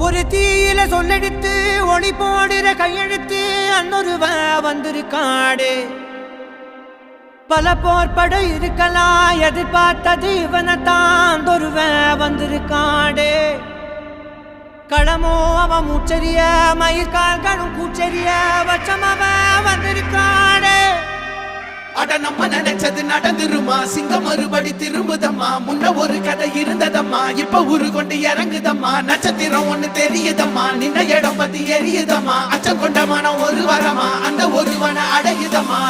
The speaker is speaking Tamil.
ஒரு தீயில சொல்லெடுத்து ஒளி போடுற கையெழுத்து அன்னொருவ வந்திருக்காடு. பல போர்பட இருக்கலாம் எதிர்பார்த்தது இவனைத்தான் ஒருவ வந்திருக்காடு. களமோ அவன் மூச்சரிய மயிர்கால்களும் கூச்சரிய வச்சம் அவன் வந்திருக்காடு. அட நம்ம நினைச்சது நடந்துருமா, சிங்கம் மறுபடி திரும்புதம்மா. முன்ன ஒரு கதை இருந்ததம்மா, இப்ப ஊரு கொண்டு இறங்குதம்மா. நட்சத்திரம் ஒண்ணு தெரியுதம்மா, நின்ன இடம் பத்தி எரியுதம்மா. அச்சம் கொண்ட மனம் ஒரு வரமா, அந்த ஒருவனை அடையுதம்மா.